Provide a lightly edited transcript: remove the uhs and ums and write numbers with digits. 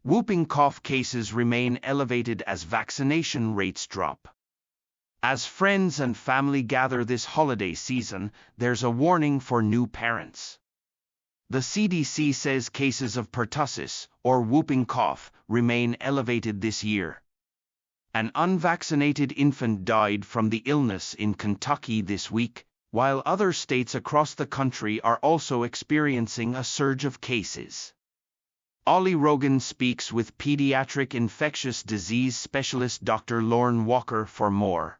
Whooping cough cases remain elevated as vaccination rates drop. As friends and family gather this holiday season, there's a warning for new parents. The CDC says cases of pertussis, or whooping cough, remain elevated this year. An unvaccinated infant died from the illness in Kentucky this week, while other states across the country are also experiencing a surge of cases. Rogin speaks with pediatric infectious disease specialist Dr. Lorne Walker for more.